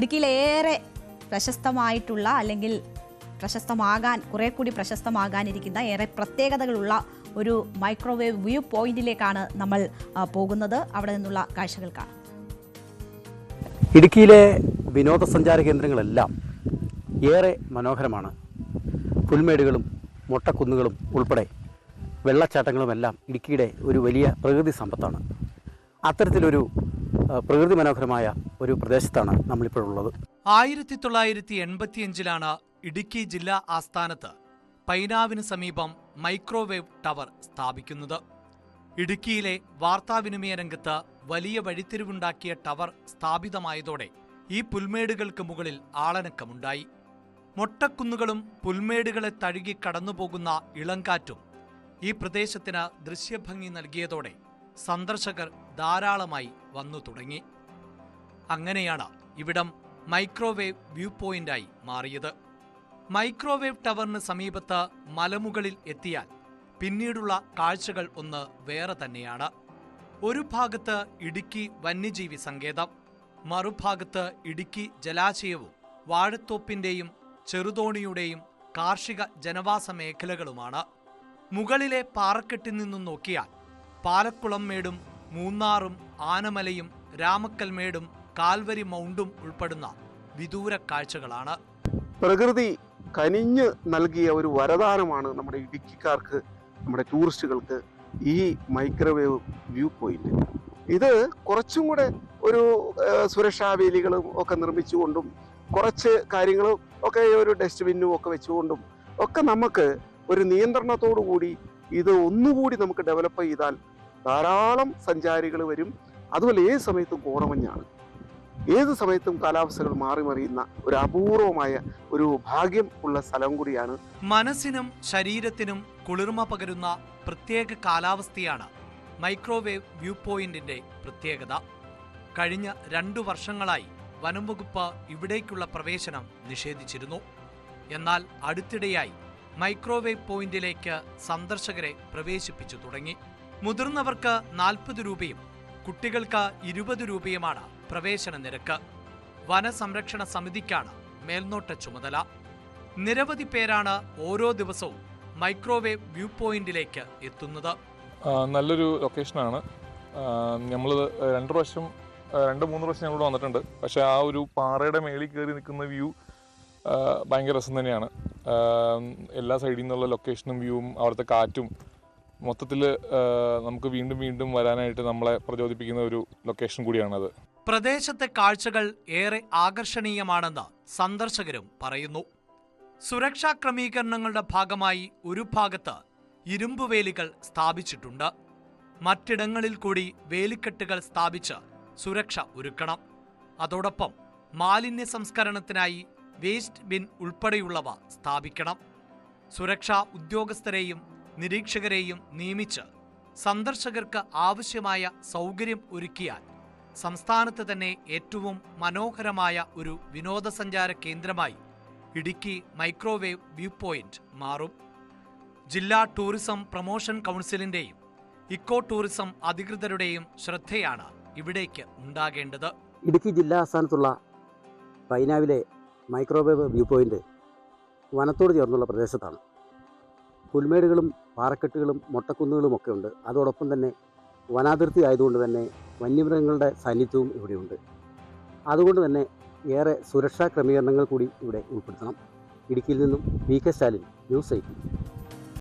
ഇടുക്കിയിലേറെ പ്രശസ്തമായിട്ടുള്ള അല്ലെങ്കിൽ കുറെ കൂടി പ്രശസ്തമാകാനിരിക്കുന്ന ഏറെ പ്രത്യേകതകളുള്ള ഒരു മൈക്രോവേവ് വ്യൂ പോയിന്റിലേക്കാണ് നമ്മൾ പോകുന്നത്. അവിടെ നിന്നുള്ള കാഴ്ചകൾ കാണാം. ഇടുക്കിയിലെ വിനോദസഞ്ചാര കേന്ദ്രങ്ങളെല്ലാം ഏറെ മനോഹരമാണ്. പുൽമേടുകളും മൊട്ടക്കുന്നുകളും ഉൾപ്പെടെ വെള്ളച്ചാട്ടങ്ങളുമെല്ലാം ഇടുക്കിയുടെ ഒരു വലിയ പ്രകൃതി സമ്പത്താണ്. അത്തരത്തിലൊരു പ്രകൃതി മനോഹരമായ ഒരു പ്രദേശത്താണ് നമ്മളിപ്പോഴുള്ളത്. 1985 ഇടുക്കി ജില്ലാ ആസ്ഥാനത്ത് പൈനാവിന് സമീപം മൈക്രോവേവ് ടവർ സ്ഥാപിക്കുന്നത്. ഇടുക്കിയിലെ വാർത്താവിനിമയ രംഗത്ത് വലിയ വഴിത്തിരിവുണ്ടാക്കിയ ടവർ സ്ഥാപിതമായതോടെ ഈ പുൽമേടുകൾക്ക് മുകളിൽ ആളനക്കമുണ്ടായി. മൊട്ടക്കുന്നുകളും പുൽമേടുകളെ തഴുകി കടന്നുപോകുന്ന ഇളങ്കാറ്റും ഈ പ്രദേശത്തിന് ദൃശ്യഭംഗി നൽകിയതോടെ സന്ദർശകർ ധാരാളമായി വന്നു തുടങ്ങി. അങ്ങനെയാണ് ഇവിടം മൈക്രോവേവ് വ്യൂ പോയിന്റായി മാറിയത്. മൈക്രോവേവ് ടവറിന് സമീപത്ത് മലമുകളിൽ എത്തിയാൽ പിന്നീടുള്ള കാഴ്ചകൾ ഒന്ന് വേറെ തന്നെയാണ്. ഒരു ഭാഗത്ത് ഇടുക്കി വന്യജീവി സങ്കേതം, മറുഭാഗത്ത് ഇടുക്കി ജലാശയവും വാഴത്തോപ്പിന്റെയും ചെറുതോണിയുടെയും കാർഷിക ജനവാസ മേഖലകളുമാണ്. മുകളിലെ പാറക്കെട്ടിൽ നിന്നും നോക്കിയാൽ പാലക്കുളം മേടും മൂന്നാറും ആനമലയും രാമക്കൽമേടും കാൽവരി മൗണ്ടും ഉൾപ്പെടുന്ന വിദൂര കാഴ്ചകളാണ്. പ്രകൃതി കനിഞ്ഞ് നൽകിയ ഒരു വരദാനമാണ് നമ്മുടെ ഇടുക്കിക്കാർക്ക്, നമ്മുടെ ടൂറിസ്റ്റുകൾക്ക് ഈ മൈക്രോവേവ് വ്യൂ പോയിന്റ്. ഇത് കുറച്ചും കൂടെ ഒരു സുരക്ഷാ വേലികളും ഒക്കെ നിർമ്മിച്ചുകൊണ്ടും കുറച്ച് കാര്യങ്ങളും ഒക്കെ ഒരു ഡസ്റ്റ്ബിന്നും ഒക്കെ വെച്ചുകൊണ്ടും ഒക്കെ നമുക്ക് ഒരു നിയന്ത്രണത്തോടു കൂടി ഇത് ഒന്നുകൂടി നമുക്ക് ഡെവലപ്പ് ചെയ്താൽ ധാരാളം സഞ്ചാരികൾ വരും. അതുപോലെ ഏത് സമയത്തും കോടമഞ്ഞാണ്, ഏത് സമയത്തും കാലാവസ്ഥകൾ മാറി മറിയുന്ന ഒരു അപൂർവമായ ഒരു ഭാഗ്യം ഉള്ള സ്ഥലം കൂടിയാണ്. മനസ്സിനും ശരീരത്തിനും കുളിർമ പകരുന്ന പ്രത്യേക കാലാവസ്ഥയാണ് മൈക്രോവേവ് വ്യൂ പോയിന്റിന്റെ പ്രത്യേകത. കഴിഞ്ഞ 2 വർഷങ്ങളായി വനം വകുപ്പ് ഇവിടേക്കുള്ള പ്രവേശനം നിഷേധിച്ചിരുന്നു. എന്നാൽ അടുത്തിടെയായി മൈക്രോവേവ് പോയിന്റിലേക്ക് സന്ദർശകരെ പ്രവേശിപ്പിച്ചു തുടങ്ങി. മുതിർന്നവർക്ക് 40 രൂപയും കുട്ടികൾക്ക് 20 രൂപയുമാണ് പ്രവേശന നിരക്ക്. വനസംരക്ഷണ സമിതിക്കാണ് മേൽനോട്ട ചുമതല. നിരവധി പേരാണ് ഓരോ ദിവസവും മൈക്രോവേവ് വ്യൂ പോയിന്റിലേക്ക് എത്തുന്നത്. നല്ലൊരു ലൊക്കേഷനാണ്. നമ്മൾ 2-3 പ്രാവശ്യം ഞങ്ങളിവിടെ വന്നിട്ടുണ്ട്. പക്ഷേ ആ ഒരു പാറയുടെ മേളിൽ കയറി നിൽക്കുന്ന വ്യൂ ഭയങ്കര രസം തന്നെയാണ്. എല്ലാ സൈഡിൽ നിന്നുള്ള ലൊക്കേഷനും വ്യൂവും അവിടുത്തെ കാറ്റും മൊത്തത്തിൽ നമുക്ക് വീണ്ടും വീണ്ടും വരാനായിട്ട് നമ്മളെ പ്രചോദിപ്പിക്കുന്ന ഒരു ലൊക്കേഷൻ കൂടിയാണത്. പ്രദേശത്തെ കാഴ്ചകൾ ഏറെ ആകർഷണീയമാണെന്ന് സന്ദർശകരും പറയുന്നു. സുരക്ഷാ ക്രമീകരണങ്ങളുടെ ഭാഗമായി ഒരു ഭാഗത്ത് ഇരുമ്പുവേലികൾ സ്ഥാപിച്ചിട്ടുണ്ട്. മറ്റിടങ്ങളിൽ കൂടി വേലിക്കെട്ടുകൾ സ്ഥാപിച്ച് സുരക്ഷ ഒരുക്കണം. അതോടൊപ്പം മാലിന്യ സംസ്കരണത്തിനായി വേസ്റ്റ് ബിൻ ഉൾപ്പെടെയുള്ളവ സ്ഥാപിക്കണം. സുരക്ഷാ ഉദ്യോഗസ്ഥരെയും നിരീക്ഷകരെയും നിയമിച്ച് സന്ദർശകർക്ക് ആവശ്യമായ സൗകര്യം ഒരുക്കിയാൽ സംസ്ഥാനത്ത് തന്നെ ഏറ്റവും മനോഹരമായ ഒരു വിനോദസഞ്ചാര കേന്ദ്രമായി ഇടുക്കി മൈക്രോവേവ് വ്യൂ പോയിന്റ് മാറും. ജില്ലാ ടൂറിസം പ്രൊമോഷൻ കൗൺസിലിന്റെയും ഇക്കോ ടൂറിസം അധികൃതരുടെയും ശ്രദ്ധയാണ് ഇവിടേക്ക് ഉണ്ടാകേണ്ടത്. ഇടുക്കി ജില്ലാ ആസ്ഥാനത്തുള്ള പൈനാവിലെ മൈക്രോവേവ് വ്യൂ പോയിന്റ് വനത്തോട് ചേർന്നുള്ള പ്രദേശത്താണ്. പുൽമേടുകളും പാറക്കെട്ടുകളും മൊട്ടക്കുന്നുകളും ഒക്കെ ഉണ്ട്. അതോടൊപ്പം തന്നെ വനാതിർത്തി ആയതുകൊണ്ട് തന്നെ വന്യമൃഗങ്ങളുടെ സാന്നിധ്യവും ഇവിടെയുണ്ട്. അതുകൊണ്ട് തന്നെ ഏറെ സുരക്ഷാ ക്രമീകരണങ്ങൾ കൂടി ഇവിടെ ഉൾപ്പെടുത്തണം. ഇടുക്കിയിൽ നിന്നും VK സ്റ്റാലിൻ, ന്യൂസ് 18.